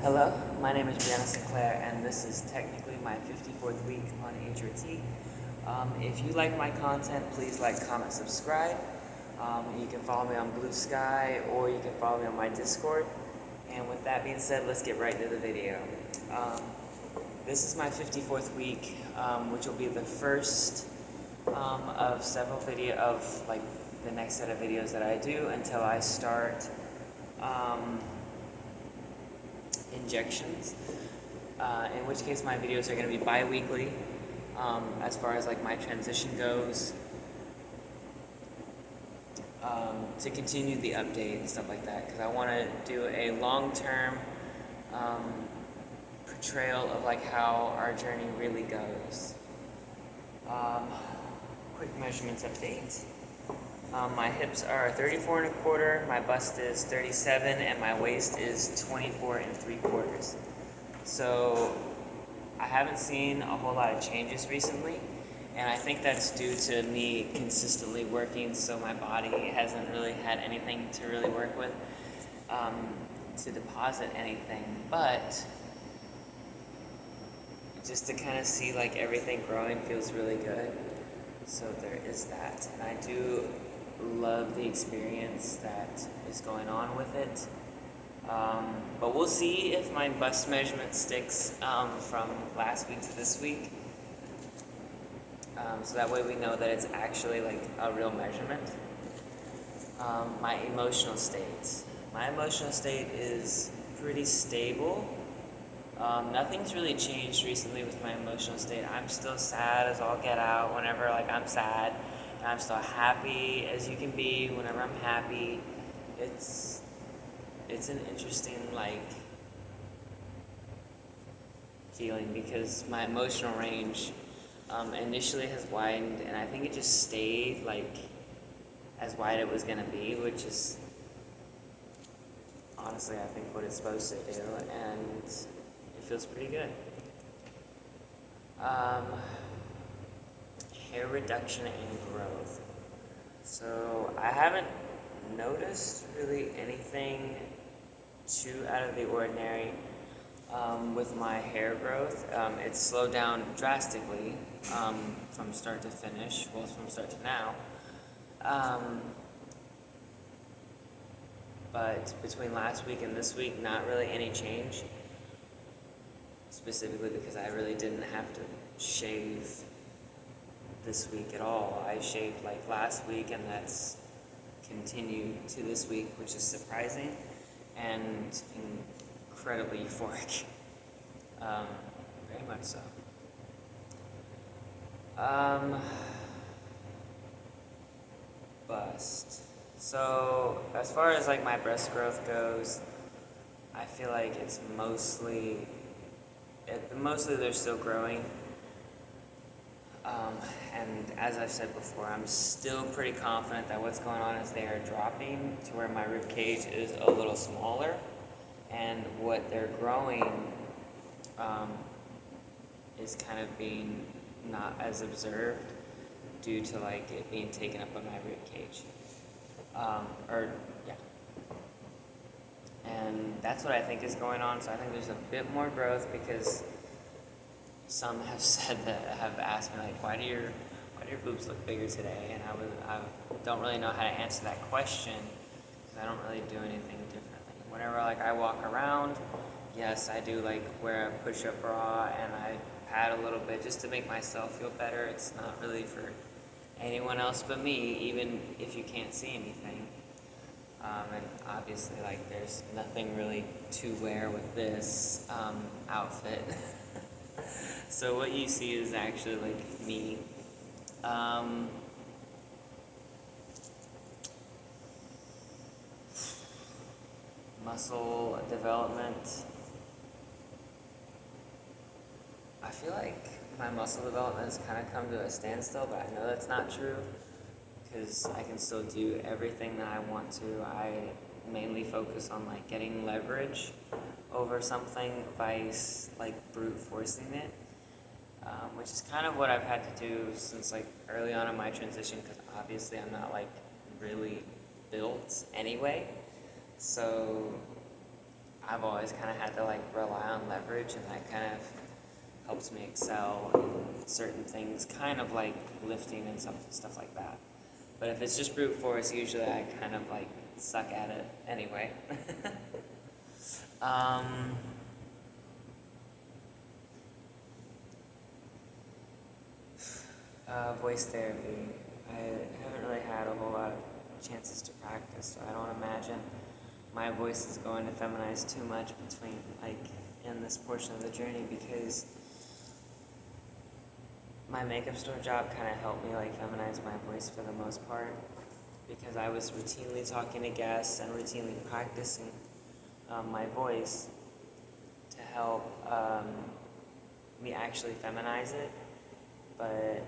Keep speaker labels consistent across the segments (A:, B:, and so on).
A: Hello, my name is Brianna Sinclair, and this is technically my 54th week on HRT. If you like my content, please like, comment, subscribe. You can follow me on Blue Sky, or you can follow me on my Discord. And with that being said, let's get right into the video. This is my 54th week, which will be the first of several the next set of videos that I do until I start injections, in which case my videos are going to be bi-weekly, as far as like my transition goes, to continue the update and stuff like that, because I want to do a long-term portrayal of like how our journey really goes. Quick measurements update. My hips are 34 and a quarter, my bust is 37, and my waist is 24 and 3/4. So I haven't seen a whole lot of changes recently, and I think that's due to me consistently working, so my body hasn't really had anything to really work with to deposit anything. But just to kind of see like everything growing feels really good. So there is that, and I do love the experience that is going on with it. But we'll see if my bust measurement sticks from last week to this week. So that way we know that it's actually like a real measurement. My emotional state. My emotional state is pretty stable. Nothing's really changed recently with my emotional state. I'm still sad as all get out whenever like I'm sad. And I'm still happy as you can be whenever I'm happy. It's an interesting like feeling, because my emotional range initially has widened, and I think it just stayed like as wide it was gonna be, which is honestly I think what it's supposed to do, and it feels pretty good. Hair reduction and growth. So I haven't noticed really anything too out of the ordinary with my hair growth. It's slowed down drastically from start to finish, well, from start to now. But between last week and this week, not really any change. Specifically because I really didn't have to shave this week at all. I shaved like last week, and that's continued to this week, which is surprising and incredibly euphoric. Very much so. Bust. So as far as like my breast growth goes, I feel like it's mostly they're still growing. And as I've said before, I'm still pretty confident that what's going on is they are dropping to where my rib cage is a little smaller, and what they're growing is kind of being not as observed due to like it being taken up by my rib cage. And that's what I think is going on. So I think there's a bit more growth, because some have have asked me like, why do your boobs look bigger today? And I don't really know how to answer that question, because I don't really do anything differently. Whenever like I walk around, yes, I do like wear a push-up bra and I pad a little bit just to make myself feel better. It's not really for anyone else but me, even if you can't see anything. And obviously like there's nothing really to wear with this outfit. So what you see is actually like me. Muscle development. I feel like my muscle development has kind of come to a standstill, but I know that's not true, because I can still do everything that I want to. I mainly focus on like getting leverage over something by like brute forcing it, which is kind of what I've had to do since like early on in my transition, because obviously I'm not like really built anyway. So I've always kind of had to like rely on leverage, and that kind of helps me excel in certain things, kind of like lifting and stuff like that. But if it's just brute force, usually I kind of like suck at it anyway. um, Voice therapy. I haven't really had a whole lot of chances to practice, so I don't imagine my voice is going to feminize too much between like in this portion of the journey, because my makeup store job kind of helped me like feminize my voice for the most part, because I was routinely talking to guests and routinely practicing my voice to help me actually feminize it, but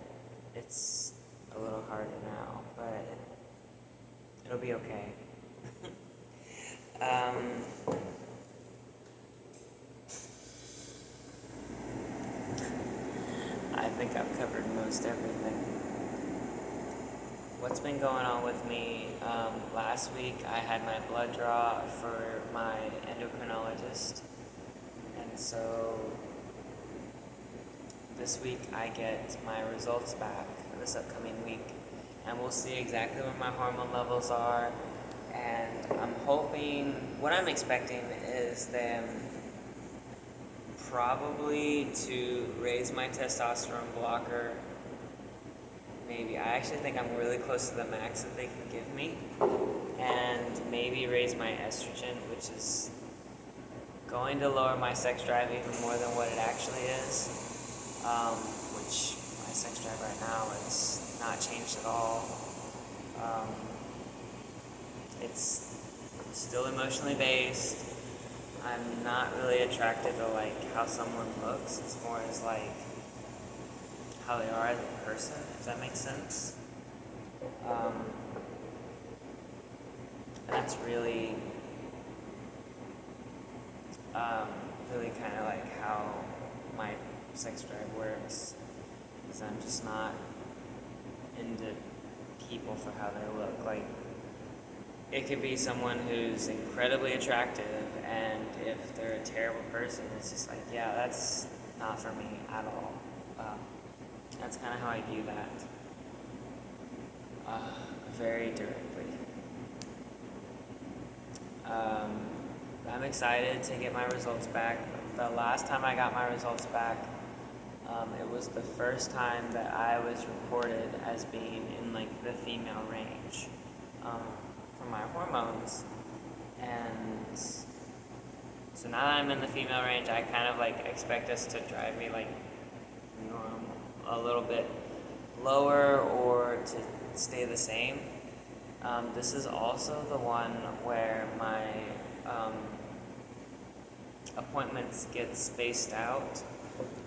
A: it's a little harder now, but it'll be okay. I think I've covered most everything. What's been going on with me? Last week I had my blood draw for my endocrinologist, and so this week I get my results back this upcoming week, and we'll see exactly where my hormone levels are. And I'm hoping, what I'm expecting is them probably to raise my testosterone blocker. Maybe, I actually think I'm really close to the max that they can give me, and maybe raise my estrogen, which is going to lower my sex drive even more than what it actually is, which my sex drive right now is not changed at all. It's still emotionally based. I'm not really attracted to like how someone looks. It's more as like how they are as a person, if that makes sense. And that's really really kind of like how my sex drive works, is I'm just not into people for how they look. Like, it could be someone who's incredibly attractive, and if they're a terrible person, it's just like, yeah, that's not for me at all. That's kind of how I view that, very directly. I'm excited to get my results back. The last time I got my results back, it was the first time that I was reported as being in like the female range for my hormones. And so now that I'm in the female range, I kind of like expect this to drive me like a little bit lower or to stay the same. This is also the one where my appointments get spaced out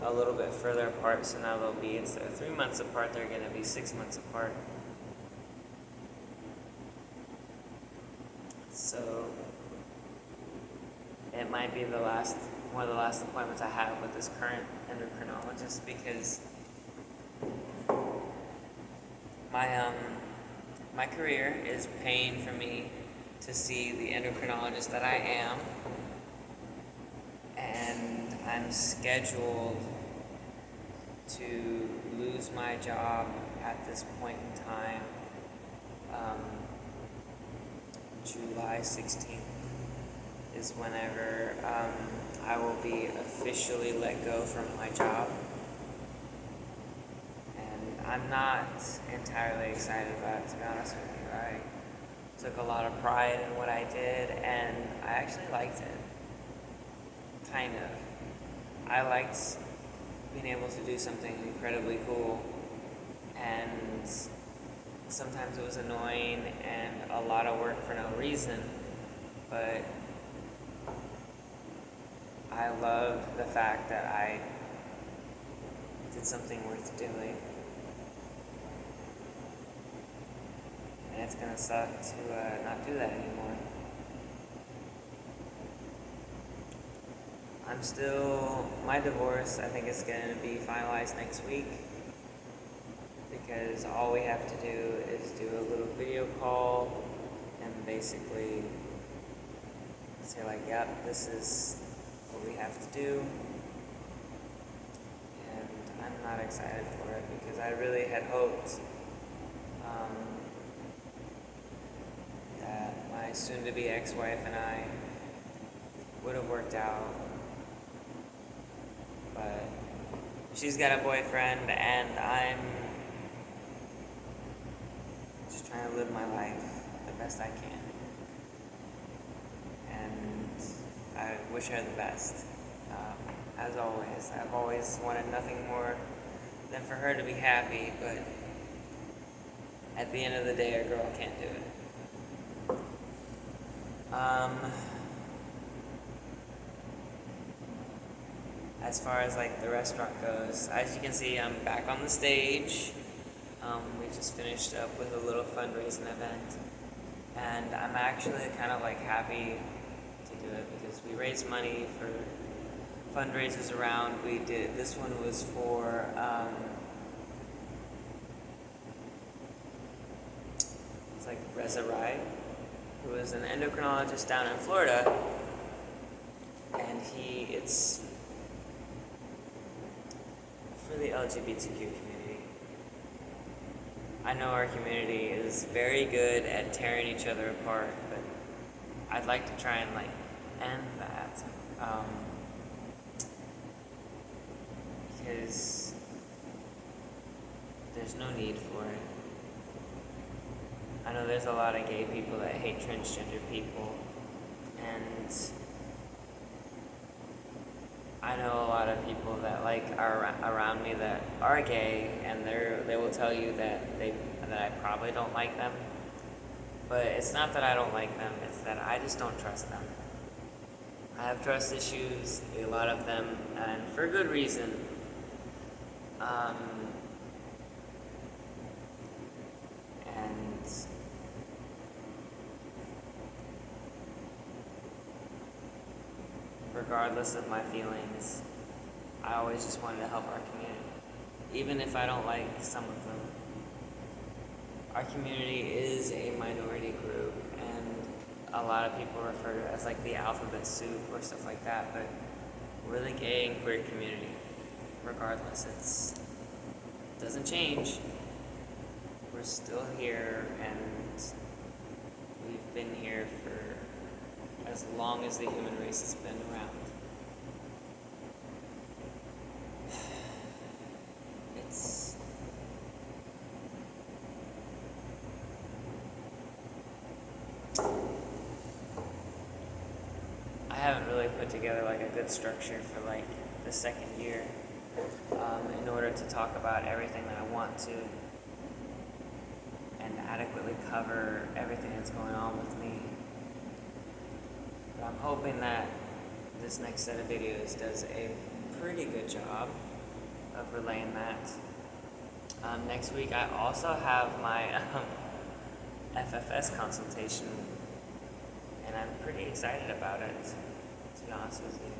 A: a little bit further apart, so now they'll be, instead of 3 months apart, they're going to be 6 months apart. So it might be one of the last appointments I have with this current endocrinologist, because my career is paying for me to see the endocrinologist that I am, and I'm scheduled to lose my job at this point in time. July 16th is whenever I will be officially let go from my job. And I'm not entirely excited about it, to be honest with you. I took a lot of pride in what I did, and I actually liked it. Kind of. I liked being able to do something incredibly cool, and sometimes it was annoying and a lot of work for no reason, but I loved the fact that I did something worth doing. And it's gonna suck to not do that anymore. My divorce, I think, is gonna be finalized next week, because all we have to do is do a little video call and basically say like, yep, this is what we have to do. And I'm not excited for it because I really had hoped that my soon-to-be ex-wife and I would have worked out. But she's got a boyfriend and I'm just trying to live my life the best I can. And I wish her the best. As always, I've always wanted nothing more than for her to be happy, but at the end of the day, a girl can't do it. As far as like the restaurant goes, as you can see, I'm back on the stage. We just finished up with a little fundraising event, and I'm actually kind of like happy to do it because we raised money for fundraisers around. This one was for it's like Reza Rai, who is an endocrinologist down in Florida, and it's for the LGBTQ community. I know our community is very good at tearing each other apart, but I'd like to try and like end that. Because there's no need for it. I know there's a lot of gay people that hate transgender people, and I know a lot of people that like are around me that are gay, and they will tell you that I probably don't like them. But it's not that I don't like them, it's that I just don't trust them. I have trust issues, a lot of them, and for good reason. And regardless of my feelings, I always just wanted to help our community. Even if I don't like some of them. Our community is a minority group, and a lot of people refer to it as like the alphabet soup or stuff like that, but we're the gay and queer community. Regardless, it doesn't change. We're still here, and we've been here for as long as the human race has been around. I haven't really put together like a good structure for like the second year in order to talk about everything that I want to and adequately cover everything that's going on with me. But I'm hoping that this next set of videos does a pretty good job of relaying that. Next week I also have my FFS consultation, and I'm pretty excited about it, to be honest with you.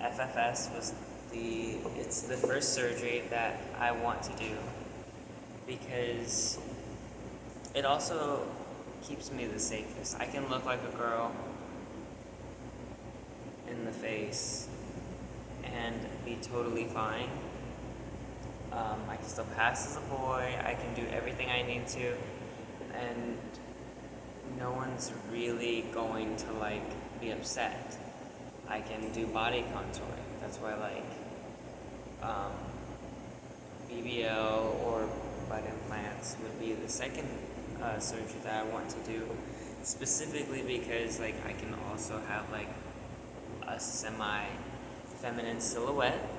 A: FFS was it's the first surgery that I want to do because it also keeps me the safest. I can look like a girl in the face and be totally fine. I can still pass as a boy, I can do everything I need to, and no one's really going to like be upset. I can do body contouring. That's why like BBL or butt implants would be the second surgery that I want to do, specifically because like I can also have like a semi-feminine silhouette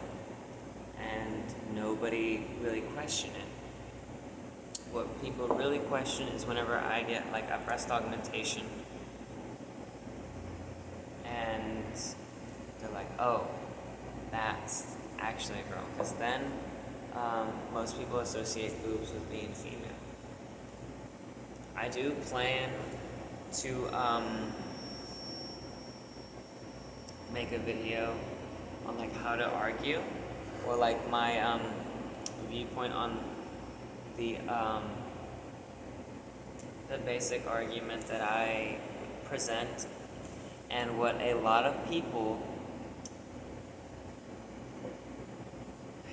A: and nobody really question it. What people really question is whenever I get like a breast augmentation and they're like, oh, that's actually a girl. Because then most people associate boobs with being female. I do plan to make a video on like how to argue, or like my viewpoint on the basic argument that I present And what a lot of people,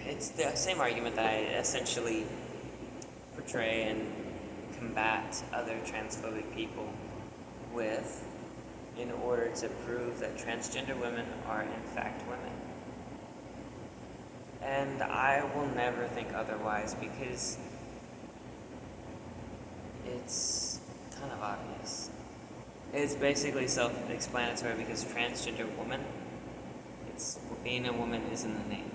A: it's the same argument that I essentially portray and combat other transphobic people with in order to prove that transgender women are in fact women. And I will never think otherwise because it's kind of obvious. It's basically self-explanatory because transgender woman, it's being a woman is in the name,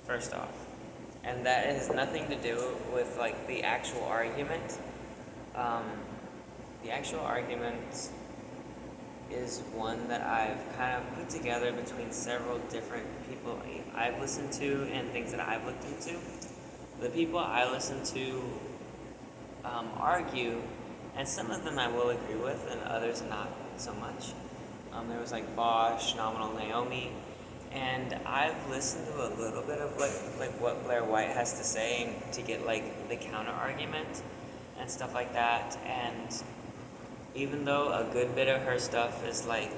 A: first off. And that has nothing to do with like the actual argument. The actual argument is one that I've kind of put together between several different people I've listened to and things that I've looked into. The people I listen to argue, and some of them I will agree with, and others not so much. There was like Bosch, Nominal Naomi, and I've listened to a little bit of like what Blair White has to say to get like the counter argument and stuff like that. And even though a good bit of her stuff is like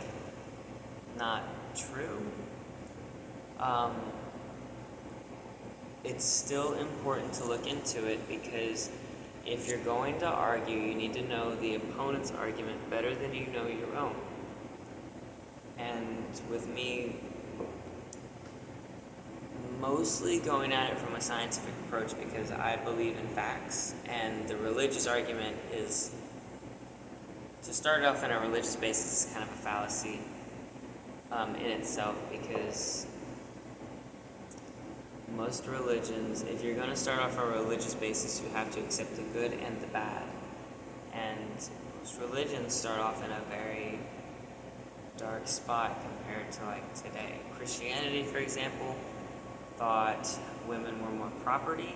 A: not true, it's still important to look into it because if you're going to argue, you need to know the opponent's argument better than you know your own. And with me mostly going at it from a scientific approach because I believe in facts, and the religious argument is, to start off in a religious basis, is kind of a fallacy in itself because most religions, if you're going to start off on a religious basis, you have to accept the good and the bad. And most religions start off in a very dark spot compared to like today. Christianity, for example, thought women were more property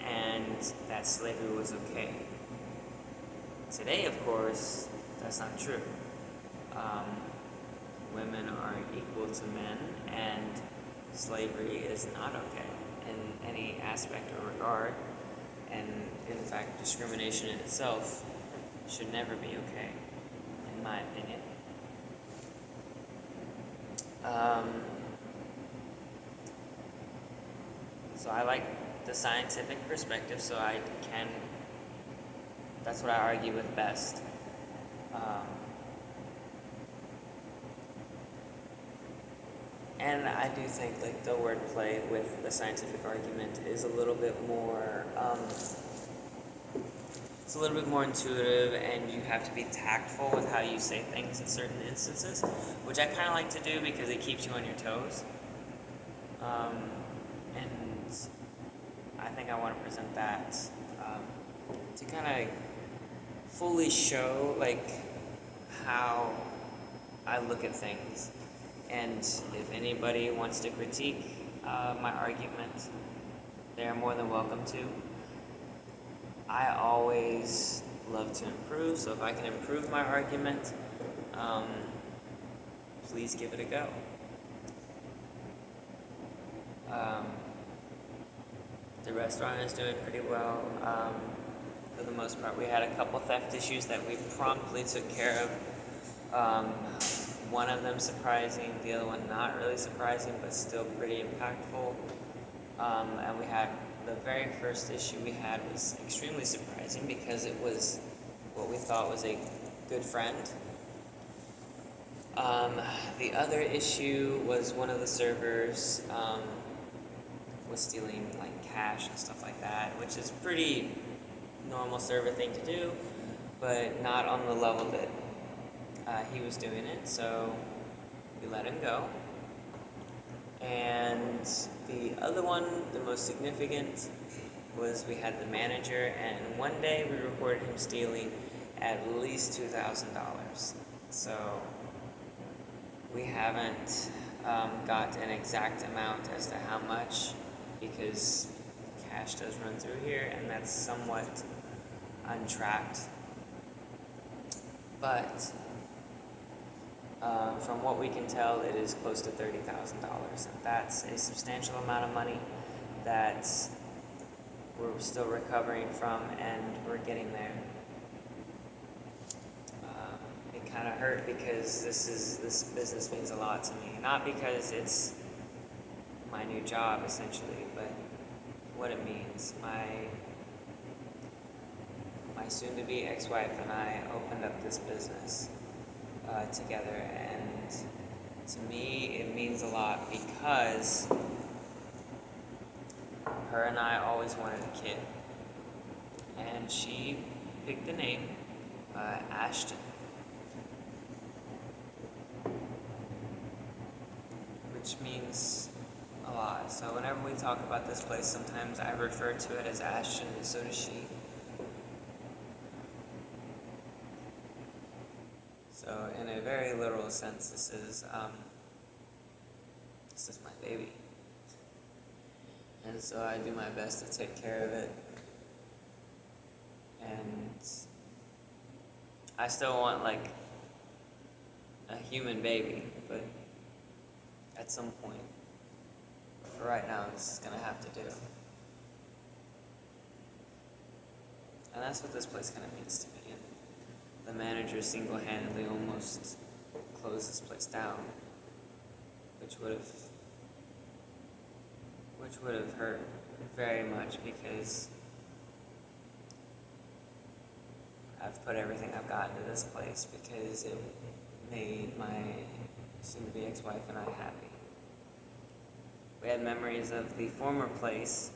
A: and that slavery was okay. Today, of course, that's not true. Women are equal to men and slavery is not okay in any aspect or regard, and in fact discrimination in itself should never be okay, in my opinion. So I like the scientific perspective, so that's what I argue with best. And I do think like the wordplay with the scientific argument is a little bit more, it's a little bit more intuitive, and you have to be tactful with how you say things in certain instances, which I kind of like to do because it keeps you on your toes. And I think I want to present that to kind of fully show like how I look at things. And if anybody wants to critique my argument, they're more than welcome to. I always love to improve, so if I can improve my argument, please give it a go. The restaurant is doing pretty well for the most part. We had a couple theft issues that we promptly took care of. One of them surprising, the other one not really surprising, but still pretty impactful. And we had the very first issue we had was extremely surprising because it was what we thought was a good friend. The other issue was one of the servers was stealing like cash and stuff like that, which is pretty normal server thing to do, but not on the level that he was doing it, so we let him go. And the other one, the most significant, was we had the manager, and one day we reported him stealing at least $2,000. So we haven't got an exact amount as to how much, because cash does run through here, and that's somewhat untracked. But from what we can tell, it is close to $30,000, and that's a substantial amount of money that we're still recovering from, and we're getting there. It kind of hurt because this business means a lot to me. Not because it's my new job essentially, but what it means. My soon-to-be ex-wife and I opened up this business together, and to me it means a lot because her and I always wanted a kid, and she picked the name Ashton, which means a lot. So whenever we talk about this place, sometimes I refer to it as Ashton, and so does she. So in a very literal sense, this is my baby. And so I do my best to take care of it. And I still want like a human baby, but at some point. For right now, this is gonna have to do. And that's what this place kind of means to me. And the manager single-handedly almost closed this place down, which would have hurt very much because I've put everything I've got into this place because it made my soon-to-be ex-wife and I happy. We had memories of the former place,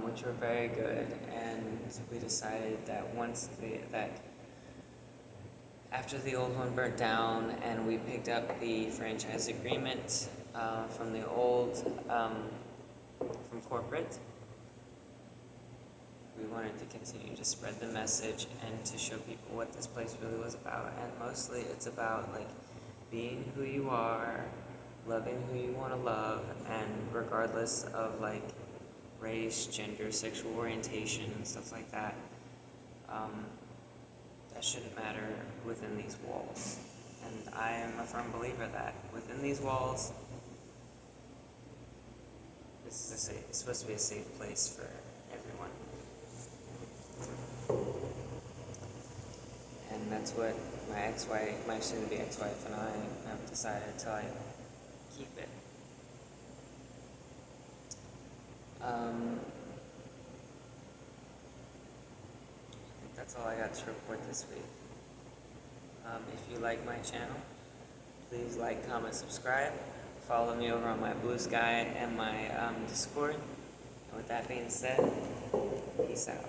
A: which were very good, and we decided that after the old one burnt down and we picked up the franchise agreement from the old, from corporate, we wanted to continue to spread the message and to show people what this place really was about. And mostly it's about like being who you are, loving who you want to love, and regardless of like race, gender, sexual orientation, and stuff like that, that shouldn't matter within these walls. And I am a firm believer that within these walls, it's supposed to be a safe place for everyone. And that's what my soon-to-be ex-wife and I have decided to like keep it. I think that's all I got to report this week. If you like my channel, please like, comment, subscribe. Follow me over on my Blue Sky and my Discord. And with that being said, peace out.